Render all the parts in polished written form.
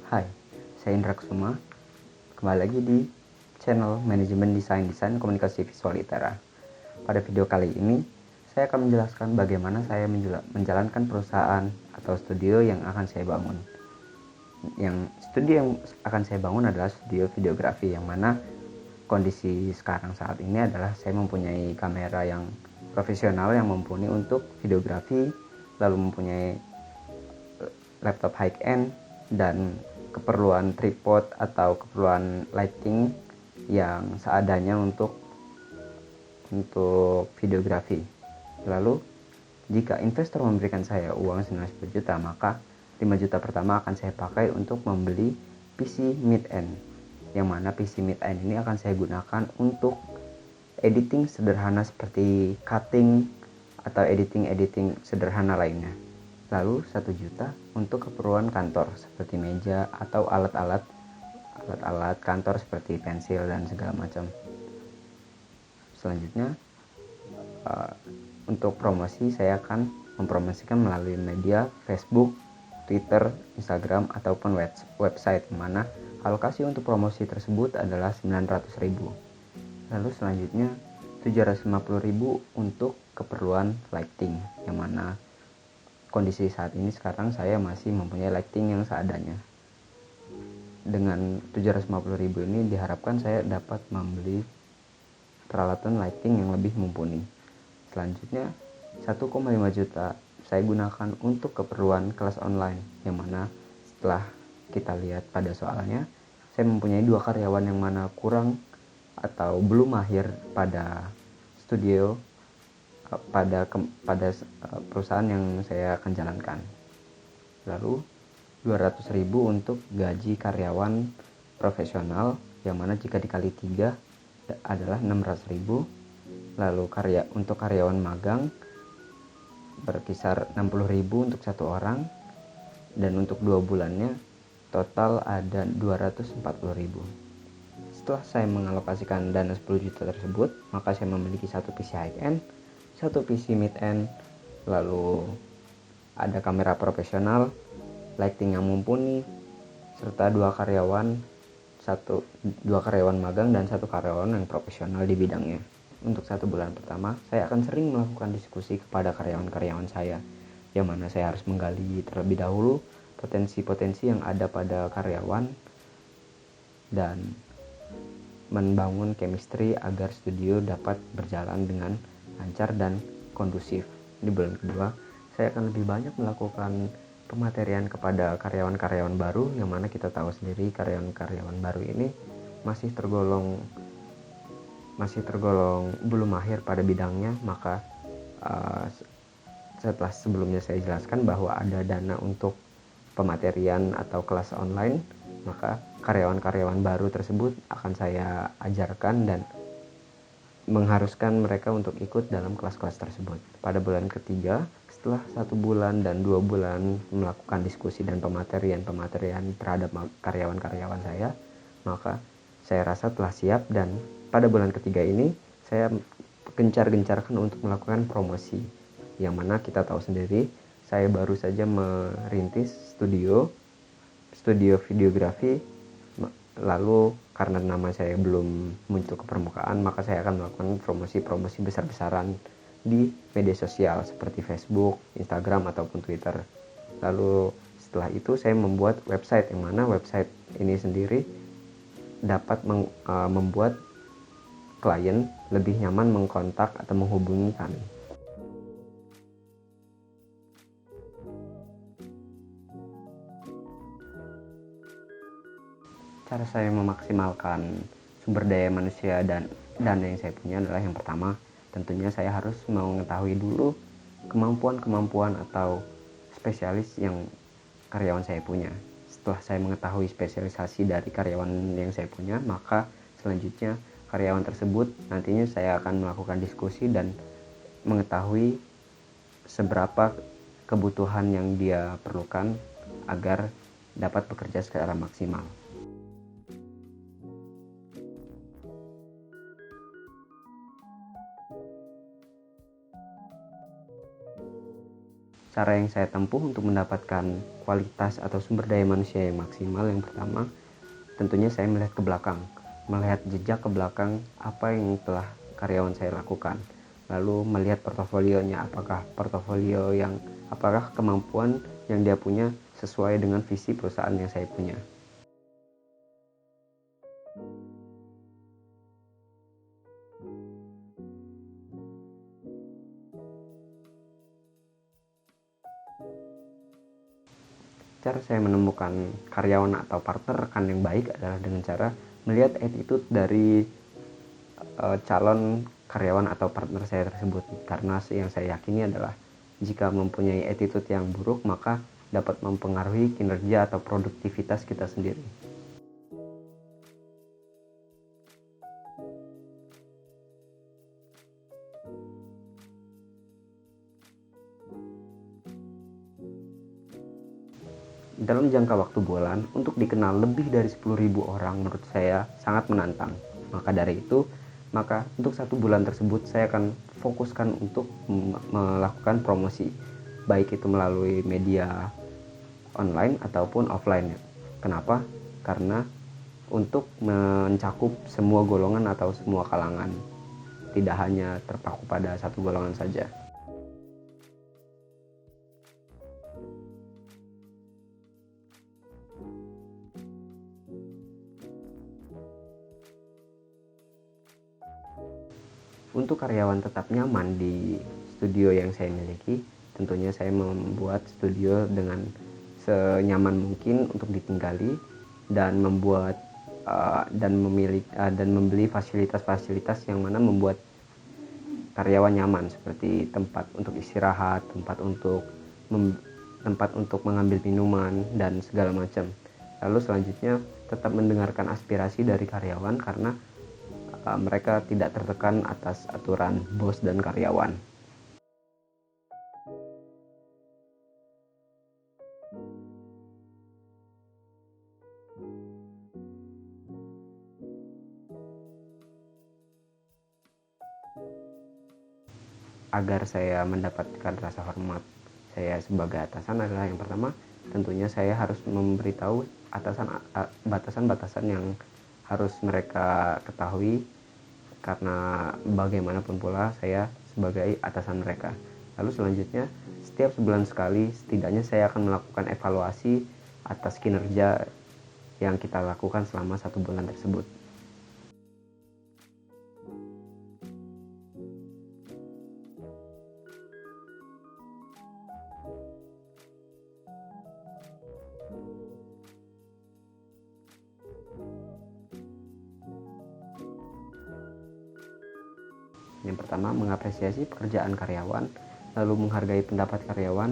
Hai, saya Indra Kusuma. Kembali lagi di channel Manajemen Desain Komunikasi Visual ITERA. Pada video kali ini, saya akan menjelaskan bagaimana saya menjalankan perusahaan atau studio yang akan saya bangun. Studio yang akan saya bangun adalah studio videografi, yang mana kondisi sekarang saat ini adalah saya mempunyai kamera yang profesional yang mumpuni untuk videografi, lalu mempunyai laptop high-end dan keperluan tripod atau keperluan lighting yang seadanya untuk videografi. Lalu jika investor memberikan saya uang senilai 10 juta, maka 5 juta pertama akan saya pakai untuk membeli PC mid-end, yang mana PC mid-end ini akan saya gunakan untuk editing sederhana seperti cutting atau editing sederhana lainnya. Lalu 1 juta untuk keperluan kantor seperti meja atau alat-alat kantor seperti pensil dan segala macam. Selanjutnya untuk promosi, saya akan mempromosikan melalui media Facebook, Twitter, Instagram ataupun website, mana alokasi untuk promosi tersebut adalah 900.000. Lalu selanjutnya 750.000 untuk keperluan lighting, yang mana kondisi saat ini sekarang saya masih mempunyai lighting yang seadanya. Dengan 750.000 ini diharapkan saya dapat membeli peralatan lighting yang lebih mumpuni. Selanjutnya 1,5 juta saya gunakan untuk keperluan kelas online, yang mana setelah kita lihat pada soalnya, saya mempunyai 2 karyawan yang mana kurang atau belum mahir pada studio pada perusahaan yang saya akan jalankan. Lalu 200.000 untuk gaji karyawan profesional, yang mana jika dikali 3 adalah 600.000. Lalu untuk karyawan magang berkisar 60.000 untuk 1 orang, dan untuk 2 bulannya total ada 240.000. Setelah saya mengalokasikan dana 10 juta tersebut, maka saya memiliki 1 PC high-end, 1 PC mid-end, lalu ada kamera profesional, lighting yang mumpuni, serta 2 karyawan magang dan 1 karyawan yang profesional di bidangnya. Untuk 1 bulan pertama, saya akan sering melakukan diskusi kepada karyawan-karyawan saya, yang mana saya harus menggali terlebih dahulu potensi-potensi yang ada pada karyawan dan membangun chemistry agar studio dapat berjalan dengan lancar dan kondusif. Di bulan kedua, saya akan lebih banyak melakukan pematerian kepada karyawan-karyawan baru, yang mana kita tahu sendiri karyawan-karyawan baru ini masih tergolong belum mahir pada bidangnya. Maka setelah sebelumnya saya jelaskan bahwa ada dana untuk pematerian atau kelas online, maka karyawan-karyawan baru tersebut akan saya ajarkan dan mengharuskan mereka untuk ikut dalam kelas-kelas tersebut. Pada bulan ketiga, setelah 1 bulan dan 2 bulan melakukan diskusi dan pematerian terhadap karyawan-karyawan saya, maka saya rasa telah siap, dan pada bulan ketiga ini saya gencar-gencarkan untuk melakukan promosi, yang mana kita tahu sendiri saya baru saja merintis studio videografi. Lalu karena nama saya belum muncul ke permukaan, maka saya akan melakukan promosi besar-besaran di media sosial seperti Facebook, Instagram ataupun Twitter. Lalu setelah itu saya membuat website, yang mana website ini sendiri dapat membuat klien lebih nyaman mengkontak atau menghubungi kami. Cara saya memaksimalkan sumber daya manusia dan dana yang saya punya adalah, yang pertama, tentunya saya harus mengetahui dulu kemampuan atau spesialis yang karyawan saya punya. Setelah saya mengetahui spesialisasi dari karyawan yang saya punya, maka selanjutnya karyawan tersebut nantinya saya akan melakukan diskusi dan mengetahui seberapa kebutuhan yang dia perlukan agar dapat bekerja secara maksimal. Cara yang saya tempuh untuk mendapatkan kualitas atau sumber daya manusia yang maksimal, yang pertama tentunya saya melihat ke belakang, melihat jejak ke belakang apa yang telah karyawan saya lakukan, lalu melihat portofolionya, apakah kemampuan yang dia punya sesuai dengan visi perusahaan yang saya punya. Cara saya menemukan karyawan atau partner rekan yang baik adalah dengan cara melihat attitude dari calon karyawan atau partner saya tersebut. Karena yang saya yakini adalah jika mempunyai attitude yang buruk, maka dapat mempengaruhi kinerja atau produktivitas kita sendiri. Dalam jangka waktu bulan, untuk dikenal lebih dari 10.000 orang menurut saya sangat menantang. Maka dari itu, untuk 1 bulan tersebut saya akan fokuskan untuk melakukan promosi, baik itu melalui media online ataupun offline. Kenapa? Karena untuk mencakup semua golongan atau semua kalangan, tidak hanya terpaku pada satu golongan saja. Untuk karyawan tetap nyaman di studio yang saya miliki, tentunya saya membuat studio dengan senyaman mungkin untuk ditinggali dan membeli fasilitas-fasilitas yang mana membuat karyawan nyaman, seperti tempat untuk istirahat, tempat untuk mengambil minuman dan segala macam. Lalu selanjutnya tetap mendengarkan aspirasi dari karyawan karena mereka tidak tertekan atas aturan bos dan karyawan. Agar saya mendapatkan rasa hormat saya sebagai atasan adalah yang pertama, tentunya saya harus memberitahu batasan-batasan yang harus mereka ketahui, karena bagaimanapun pula saya sebagai atasan mereka. Lalu selanjutnya, setiap sebulan sekali setidaknya saya akan melakukan evaluasi atas kinerja yang kita lakukan selama 1 bulan tersebut. Yang pertama, mengapresiasi pekerjaan karyawan, lalu menghargai pendapat karyawan,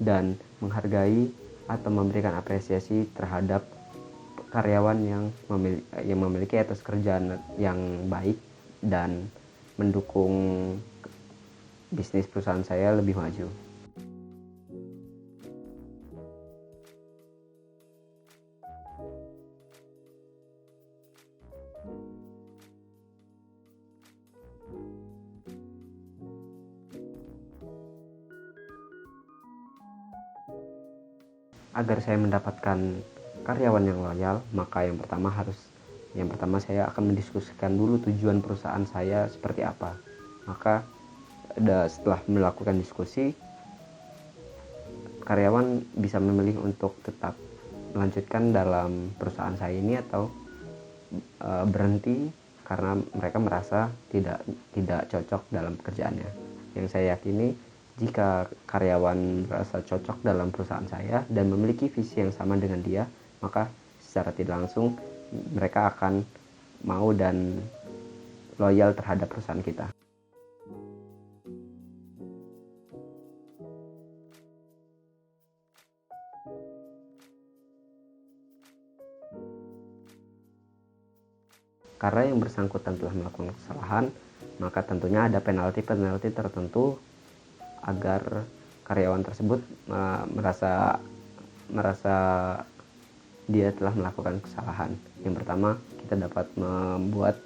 dan menghargai atau memberikan apresiasi terhadap karyawan yang memiliki etos kerjaan yang baik dan mendukung bisnis perusahaan saya lebih maju. Agar saya mendapatkan karyawan yang loyal, maka yang pertama saya akan mendiskusikan dulu tujuan perusahaan saya seperti apa. Maka setelah melakukan diskusi, karyawan bisa memilih untuk tetap melanjutkan dalam perusahaan saya ini atau berhenti karena mereka merasa tidak cocok dalam pekerjaannya. Yang saya yakini, jika karyawan merasa cocok dalam perusahaan saya dan memiliki visi yang sama dengan dia, maka secara tidak langsung mereka akan mau dan loyal terhadap perusahaan kita. Karena yang bersangkutan telah melakukan kesalahan, maka tentunya ada penalti tertentu agar karyawan tersebut merasa dia telah melakukan kesalahan. Yang pertama, kita dapat membuat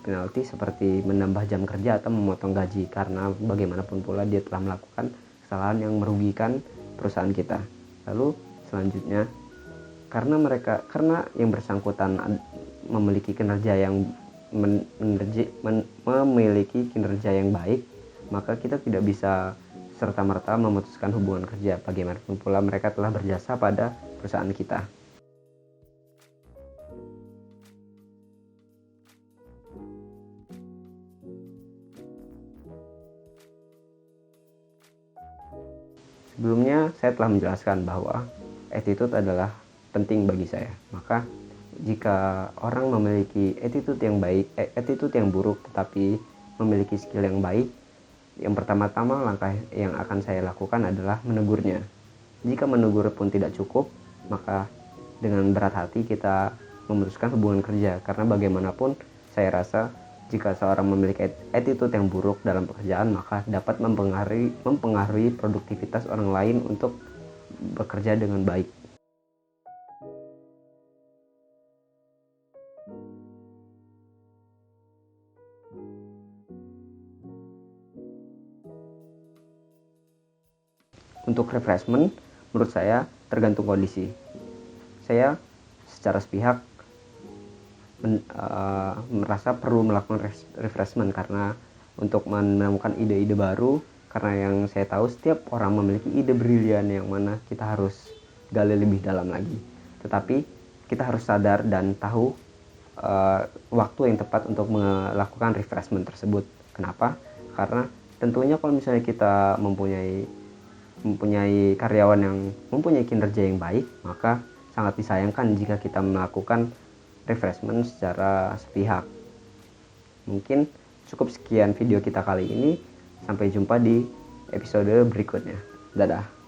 penalti seperti menambah jam kerja atau memotong gaji, karena bagaimanapun pula dia telah melakukan kesalahan yang merugikan perusahaan kita. Lalu selanjutnya, karena yang bersangkutan memiliki kinerja yang memiliki kinerja yang baik, maka kita tidak bisa serta-merta memutuskan hubungan kerja. Bagaimanapun pula mereka telah berjasa pada perusahaan kita. Sebelumnya saya telah menjelaskan bahwa attitude adalah penting bagi saya. Maka jika orang memiliki attitude yang buruk tetapi memiliki skill yang baik, yang pertama-tama langkah yang akan saya lakukan adalah menegurnya. Jika menegur pun tidak cukup, maka dengan berat hati kita memutuskan hubungan kerja. Karena bagaimanapun saya rasa jika seorang memiliki attitude yang buruk dalam pekerjaan, maka dapat mempengaruhi produktivitas orang lain untuk bekerja dengan baik. Untuk refreshment, menurut saya tergantung kondisi. Saya secara sepihak merasa perlu melakukan refreshment karena untuk menemukan ide-ide baru, karena yang saya tahu setiap orang memiliki ide brilian yang mana kita harus gali lebih dalam lagi. Tetapi kita harus sadar dan tahu waktu yang tepat untuk melakukan refreshment tersebut. Kenapa? Karena tentunya kalau misalnya kita mempunyai karyawan yang mempunyai kinerja yang baik, maka sangat disayangkan jika kita melakukan refreshment secara sepihak. Mungkin cukup sekian video kita kali ini. Sampai jumpa di episode berikutnya. Dadah.